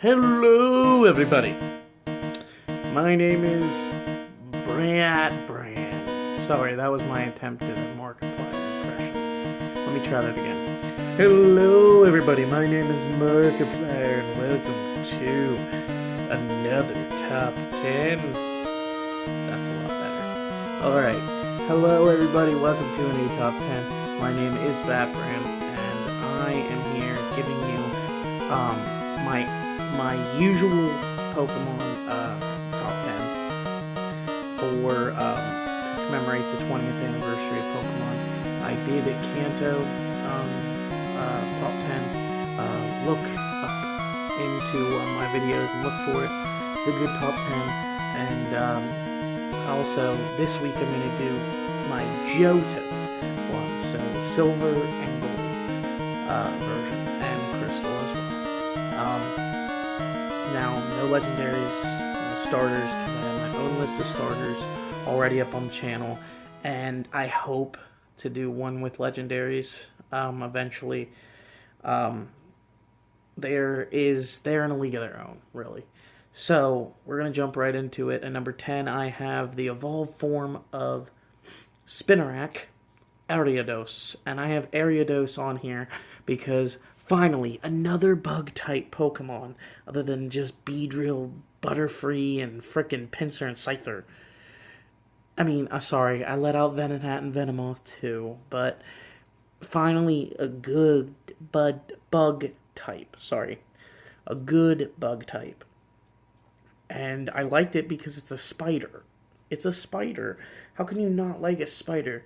Hello, everybody. My name is Brand. Sorry, that was my attempt at a markiplier impression. Let me try that again. Hello, everybody. My name is Markiplier, and welcome to another top 10. That's a lot better. All right. Hello, everybody. Welcome to a new top 10. My name is Brand, and I am here giving you my usual Pokemon top 10 for to commemorate the 20th anniversary of Pokemon. I did a Kanto top 10. Look up into my videos and look for it. It's a good top 10. And also this week I'm going to do my Johto one, so silver and gold version and crystal as well. Now, no legendaries, no starters, because I have my own list of starters already up on the channel, and I hope to do one with legendaries eventually. They're in a league of their own, really. So, we're going to jump right into it. At number 10, I have the evolved form of Spinarak, Ariados. And I have Ariados on here because finally, another bug-type Pokemon, other than just Beedrill, Butterfree, and frickin' Pinsir and Scyther. I mean, sorry, I let out Venonat and Venomoth too, but finally a good bug-type. Sorry. A good bug-type. And I liked it because it's a spider. It's a spider. How can you not like a spider?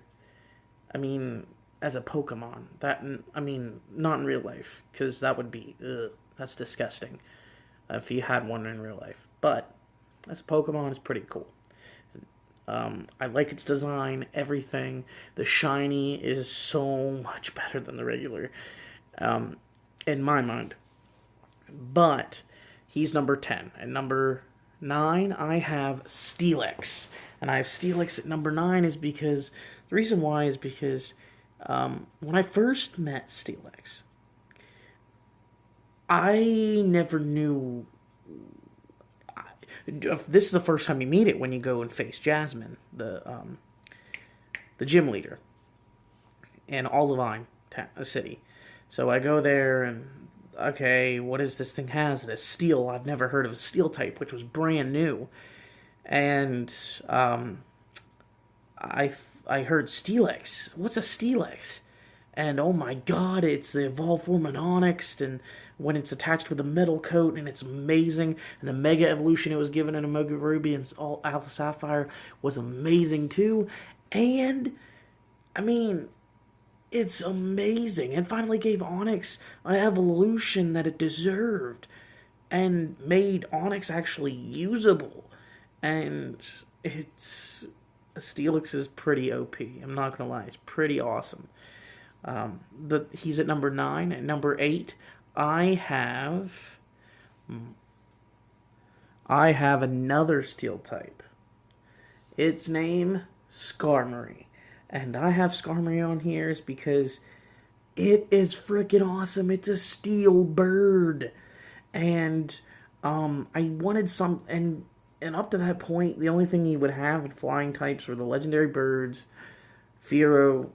I mean, as a Pokemon. Not in real life, because that would be, that's disgusting if you had one in real life. But, as a Pokemon, it's pretty cool. I like its design, everything. The shiny is so much better than the regular, in my mind. But, he's number 10. And number 9, I have Steelix. And I have Steelix at number 9 is because, the reason why is because, when I first met Steelix, I never knew. This is the first time you meet it when you go and face Jasmine, the gym leader, in Olivine City. So I go there and, okay, what does this thing has? It has steel. I've never heard of a steel type, which was brand new. And I heard Steelix. What's a Steelix? And oh my god, it's the evolved form of Onix, and when it's attached with a metal coat, and it's amazing. And the Mega Evolution it was given in Omega Ruby and Alpha Sapphire was amazing too. And, I mean, it's amazing. And finally gave Onix an evolution that it deserved, and made Onix actually usable. And Steelix is pretty OP. I'm not gonna lie, it's pretty awesome. He's at number 9. At number 8, I have another steel type. Its name, Skarmory. And I have Skarmory on here is because it is freaking awesome. It's a steel bird. And I wanted some, and up to that point, the only thing he would have in flying types were the legendary birds, Fearow,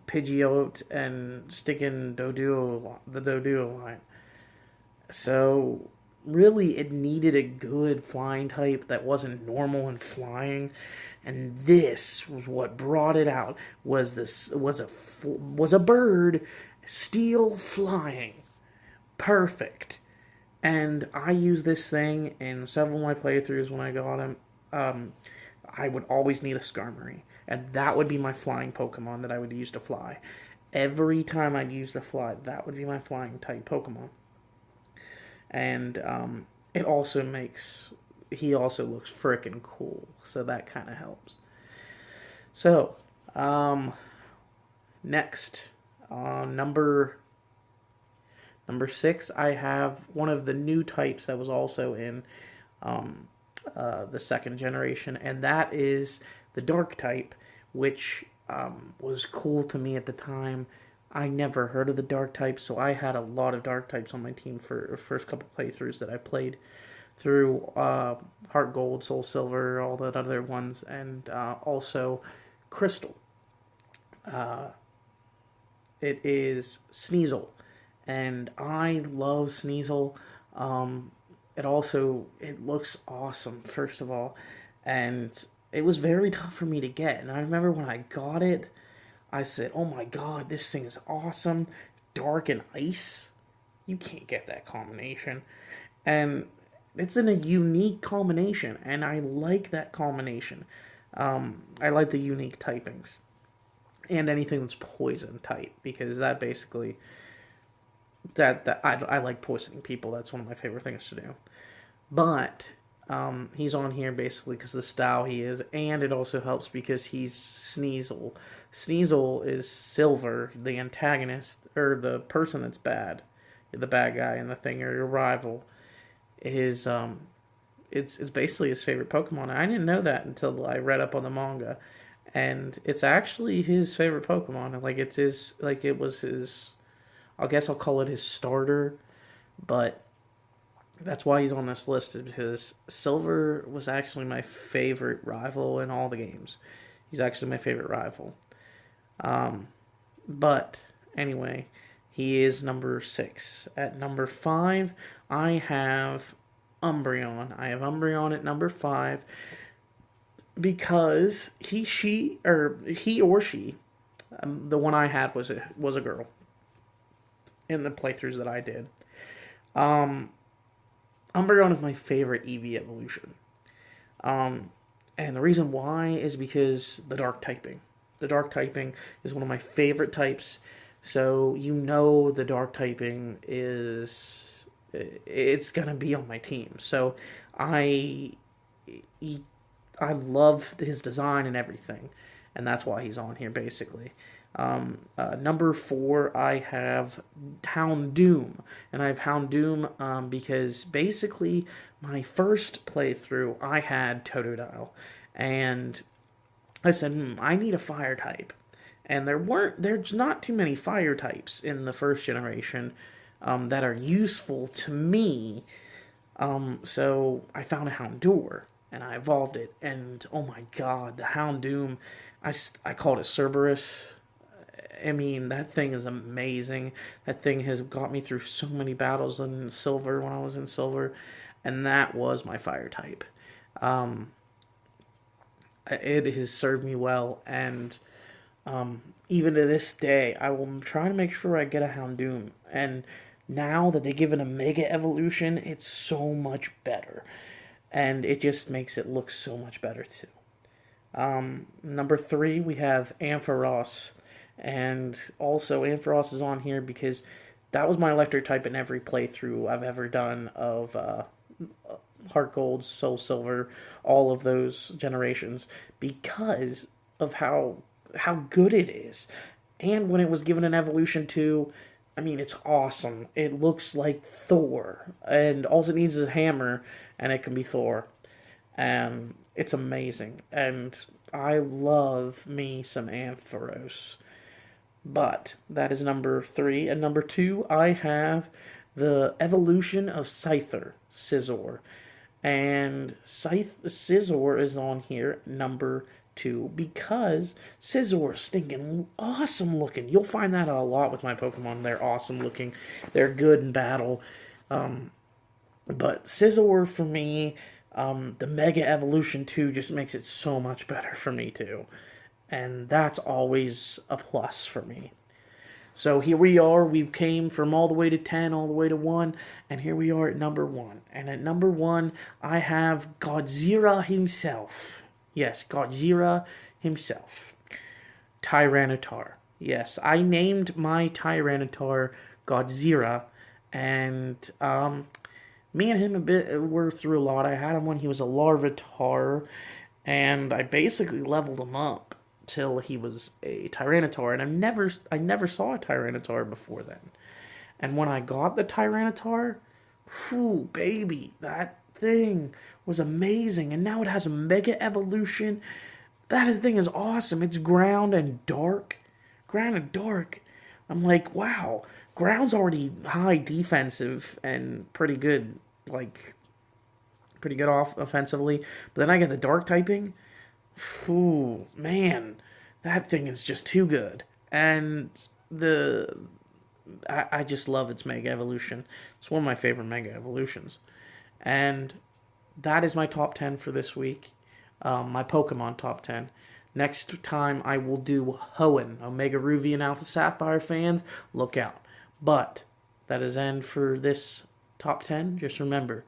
Pidgeot, and sticking the Doduo line. So, really, it needed a good flying type that wasn't normal in flying, and this was what brought it out. Was a bird, steel flying, perfect. And I use this thing in several of my playthroughs when I got him. I would always need a Skarmory. And that would be my flying Pokemon that I would use to fly. Every time I'd use to fly, that would be my flying type Pokemon. And it also he also looks frickin' cool. So that kind of helps. So, next, number 6, I have one of the new types that was also in the second generation, and that is the dark type, which was cool to me at the time I never heard of the dark types, so I had a lot of dark types on my team for the first couple playthroughs that I played through Heart Gold, Soul Silver, all the other ones, and also Crystal. Uh, it is Sneasel, and I love Sneasel. It looks awesome, first of all, and it was very tough for me to get. And I remember when I got it, I said, "Oh my god, this thing is awesome! Dark and ice, you can't get that combination." And it's in a unique combination, and I like that combination. I like the unique typings and anything that's poison type because that basically that I like poisoning people. That's one of my favorite things to do. But he's on here basically because the style he is, and it also helps because he's Sneasel. Sneasel is Silver, the antagonist or the person that's bad, the bad guy in the thing or your rival. Is it's basically his favorite Pokemon. I didn't know that until I read up on the manga, and it's actually his favorite Pokemon. Like it's his, like it was his. I guess I'll call it his starter, but that's why he's on this list because Silver was actually my favorite rival in all the games. He's actually my favorite rival. But anyway, he is number 6. At number 5, I have Umbreon. I have Umbreon at number 5 because he or she, the one I had was a girl in the playthroughs that I did. Umbreon is my favorite EV evolution. And the reason why is because the dark typing. The dark typing is one of my favorite types. So the dark typing it's gonna be on my team. So I love his design and everything, and that's why he's on here basically. Number 4, I have Houndoom, and I have Houndoom because basically my first playthrough I had Totodile, and I said I need a fire type, and there's not too many fire types in the first generation that are useful to me. So I found a Houndour and I evolved it, and oh my god, the Houndoom, I called it Cerberus. I mean, that thing is amazing. That thing has got me through so many battles in Silver when I was in Silver, and that was my fire type. It has served me well, and even to this day, I will try to make sure I get a Houndoom. And now that they give it a Mega Evolution, it's so much better, and it just makes it look so much better too. Number 3, we have Ampharos. And also, Ampharos is on here because that was my electric type in every playthrough I've ever done of Heart Gold, Soul Silver, all of those generations, because of how good it is. And when it was given an evolution too, I mean, it's awesome. It looks like Thor, and all it needs is a hammer, and it can be Thor. And it's amazing. And I love me some Ampharos. But that is number 3. And number 2, I have the evolution of Scyther, Scizor. And Scizor is on here, number 2, because Scizor is stinking awesome looking. You'll find that a lot with my Pokemon. They're awesome looking. They're good in battle. But Scizor, for me, the Mega Evolution 2 just makes it so much better for me, too. And that's always a plus for me. So here we are. We came from all the way to 10, all the way to 1, and here we are at number 1. And at number 1, I have Godzilla himself. Yes, Godzilla himself. Tyranitar. Yes, I named my Tyranitar Godzilla, and me and him were through a lot. I had him when he was a Larvitar, and I basically leveled him up till he was a Tyranitar, and I never saw a Tyranitar before then. And when I got the Tyranitar, whew, baby, that thing was amazing. And now it has a Mega Evolution. That thing is awesome. It's ground and dark. Ground and dark. I'm like, wow, ground's already high defensive and pretty good, like pretty good off offensively. But then I get the dark typing. Ooh, man, that thing is just too good. And the I just love its Mega Evolution. It's one of my favorite Mega Evolutions. And that is my top 10 for this week. My Pokemon top 10. Next time I will do Hoenn, Omega Ruby and Alpha Sapphire fans. Look out. But that is end for this top 10. Just remember,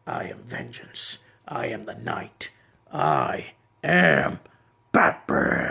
I am vengeance. I am the night. I am Batman.